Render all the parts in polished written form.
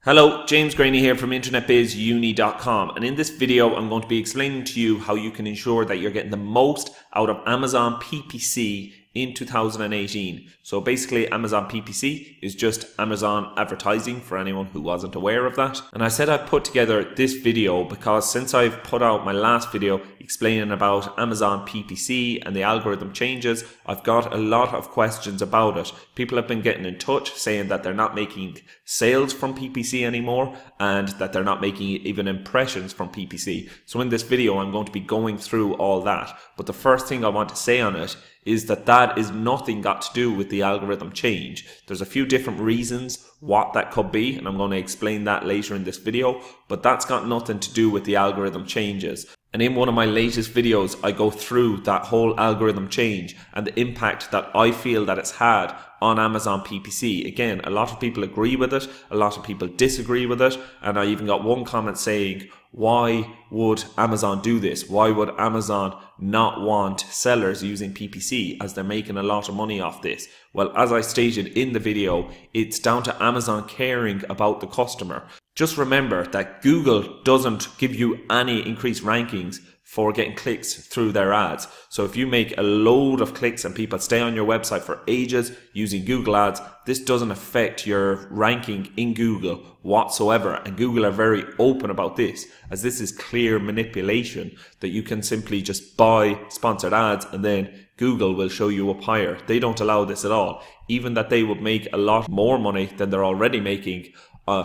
Hello, James Graney here from internetbizuni.com, and in this video I'm going to be explaining to you how you can ensure that you're getting the most out of Amazon PPC in 2018. So basically Amazon PPC is just Amazon advertising for anyone who wasn't aware of that. And I said I'd put together this video because since I've put out my last video explaining about Amazon PPC and the algorithm changes, I've got a lot of questions about it. People have been getting in touch saying that they're not making sales from PPC anymore and that they're not making even impressions from PPC. So in this video I'm going to be going through all that. But the first thing I want to say on it is that is nothing got to do with the algorithm change. There's a few different reasons what that could be, and I'm going to explain that later in this video, but that's got nothing to do with the algorithm changes. And in one of my latest videos, I go through that whole algorithm change and the impact that I feel that it's had on Amazon PPC. Again, a lot of people agree with it, a lot of people disagree with it, and I even got one comment saying, why would Amazon do this? Why would Amazon not want sellers using PPC as they're making a lot of money off this? Well, as I stated in the video, it's down to Amazon caring about the customer. Just remember that Google doesn't give you any increased rankings for getting clicks through their ads. So if you make a load of clicks and people stay on your website for ages using Google ads, this doesn't affect your ranking in Google whatsoever. And Google are very open about this, as this is clear manipulation that you can simply just buy sponsored ads and then Google will show you up higher. They don't allow this at all. Even that they would make a lot more money than they're already making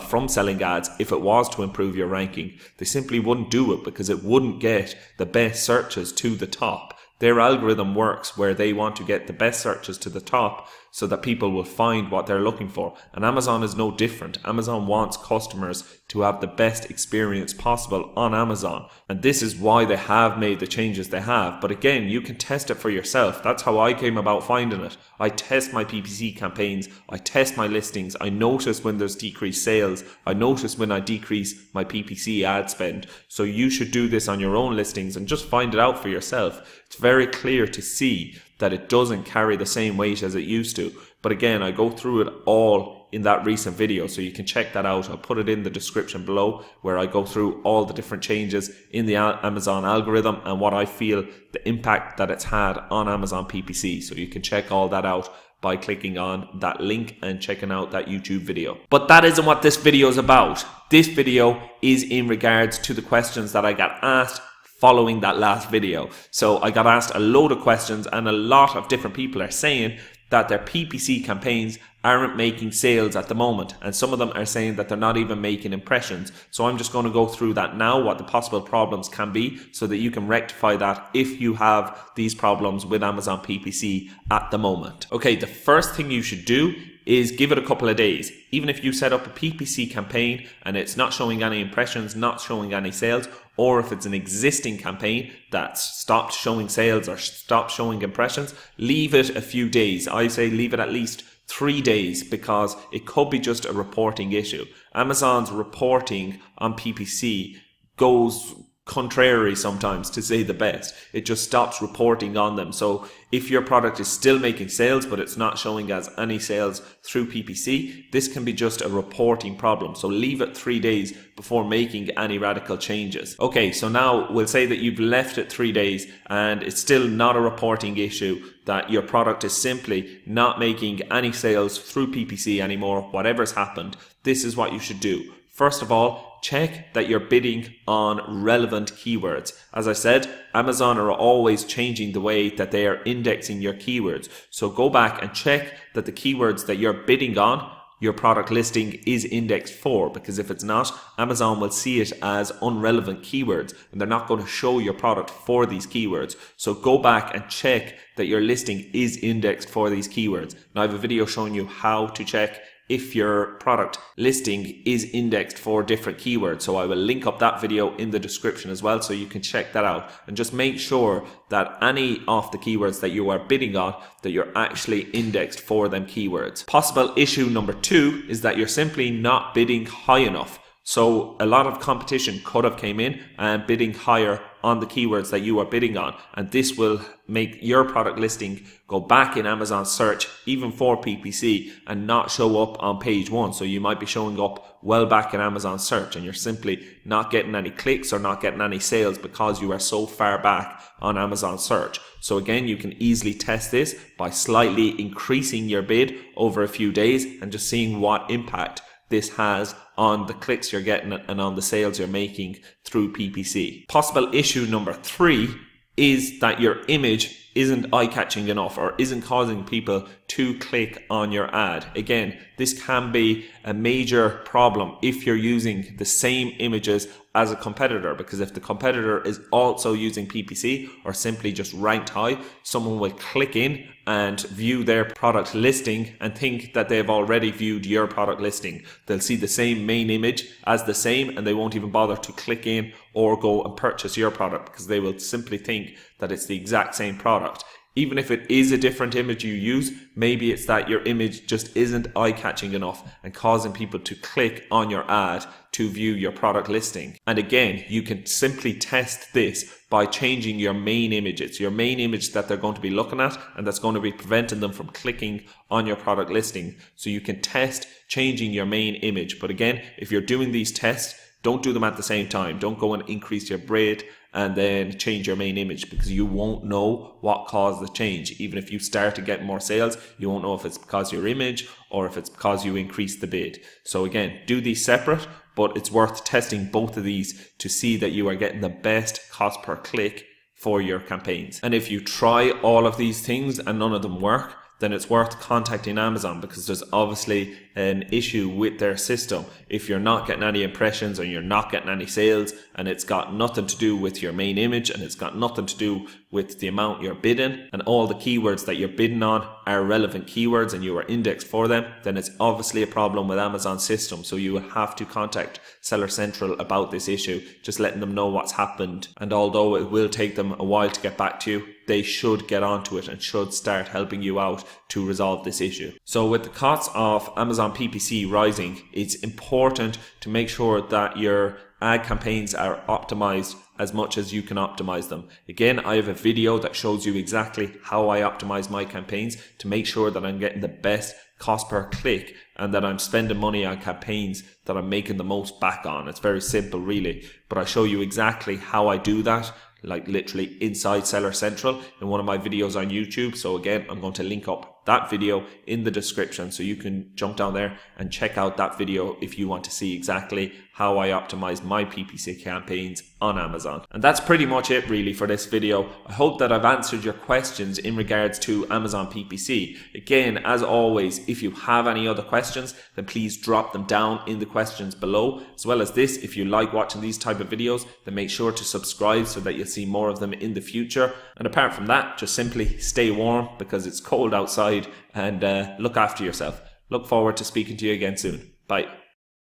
from selling ads if it was to improve your ranking. They simply wouldn't do it because it wouldn't get the best searches to the top. Their algorithm works where they want to get the best searches to the top so that people will find what they're looking for. And Amazon is no different. Amazon wants customers to have the best experience possible on Amazon. And this is why they have made the changes they have. But again, you can test it for yourself. That's how I came about finding it. I test my PPC campaigns. I test my listings. I notice when there's decreased sales. I notice when I decrease my PPC ad spend. So you should do this on your own listings and just find it out for yourself. It's very clear to see that it doesn't carry the same weight as it used to. But again, I go through it all in that recent video, so you can check that out. I'll put it in the description below where I go through all the different changes in the Amazon algorithm and what I feel the impact that it's had on Amazon PPC. So you can check all that out by clicking on that link and checking out that YouTube video. But that isn't what this video is about. This video is in regards to the questions that I got asked following that last video. So I got asked a load of questions and a lot of different people are saying that their PPC campaigns aren't making sales at the moment, and some of them are saying that they're not even making impressions. So I'm just going to go through that now, what the possible problems can be, so that you can rectify that if you have these problems with Amazon PPC at the moment. Okay, the first thing you should do is give it a couple of days. Even if you set up a PPC campaign and it's not showing any impressions, not showing any sales, or if it's an existing campaign that's stopped showing sales or stopped showing impressions, leave it a few days. I say leave it at least 3 days because it could be just a reporting issue. Amazon's reporting on PPC goes contrary sometimes, to say the best. It just stops reporting on them. So if your product is still making sales but it's not showing as any sales through PPC, this can be just a reporting problem. So leave it 3 days before making any radical changes. Okay, so now we'll say that you've left it 3 days and it's still not a reporting issue, that your product is simply not making any sales through PPC anymore, whatever's happened. This is what you should do. First of all, check that you're bidding on relevant keywords. As I said, Amazon are always changing the way that they are indexing your keywords. So go back and check that the keywords that you're bidding on, your product listing is indexed for, because if it's not, Amazon will see it as unrelevant keywords and they're not going to show your product for these keywords. So go back and check that your listing is indexed for these keywords. Now I have a video showing you how to check if your product listing is indexed for different keywords. So I will link up that video in the description as well, so you can check that out and just make sure that any of the keywords that you are bidding on, that you're actually indexed for them keywords. Possible issue number 2 is that you're simply not bidding high enough. So a lot of competition could have came in and bidding higher on the keywords that you are bidding on, and this will make your product listing go back in Amazon search even for PPC and not show up on page 1. So you might be showing up well back in Amazon search and you're simply not getting any clicks or not getting any sales because you are so far back on Amazon search. So again, you can easily test this by slightly increasing your bid over a few days and just seeing what impact this has on the clicks you're getting and on the sales you're making through PPC. Possible issue number 3 is that your image isn't eye-catching enough or isn't causing people to click on your ad. Again, this can be a major problem if you're using the same images as a competitor, because if the competitor is also using PPC or simply just ranked high, someone will click in and view their product listing and think that they've already viewed your product listing. They'll see the same main image as the same and they won't even bother to click in or go and purchase your product because they will simply think that it's the exact same product. Even if it is a different image you use, maybe it's that your image just isn't eye-catching enough and causing people to click on your ad to view your product listing. And again, you can simply test this by changing your main image. It's your main image that they're going to be looking at and that's going to be preventing them from clicking on your product listing. So you can test changing your main image. But again, if you're doing these tests, don't do them at the same time. Don't go and increase your bid and then change your main image, because you won't know what caused the change. Even if you start to get more sales, you won't know if it's because of your image or if it's because you increased the bid. So again, do these separate, but it's worth testing both of these to see that you are getting the best cost per click for your campaigns. And if you try all of these things and none of them work, then it's worth contacting Amazon, because there's obviously an issue with their system. If you're not getting any impressions or you're not getting any sales, and it's got nothing to do with your main image and it's got nothing to do with the amount you're bidding, and all the keywords that you're bidding on are relevant keywords and you are indexed for them, then it's obviously a problem with Amazon's system. So you will have to contact Seller Central about this issue, just letting them know what's happened. And although it will take them a while to get back to you, they should get onto it and should start helping you out to resolve this issue. So with the costs of Amazon PPC rising, it's important to make sure that your ad campaigns are optimized as much as you can optimize them. Again, I have a video that shows you exactly how I optimize my campaigns to make sure that I'm getting the best cost per click and that I'm spending money on campaigns that I'm making the most back on. It's very simple really, but I show you exactly how I do that, like literally inside Seller Central in one of my videos on YouTube. So again, I'm going to link up that video in the description so you can jump down there and check out that video if you want to see exactly how I optimize my PPC campaigns on Amazon. And that's pretty much it really for this video. I hope that I've answered your questions in regards to Amazon PPC. Again, as always, if you have any other questions, then please drop them down in the questions below. As well as this, if you like watching these type of videos, then make sure to subscribe so that you'll see more of them in the future. And apart from that, just simply stay warm because it's cold outside, and look after yourself. Look forward to speaking to you again soon. Bye.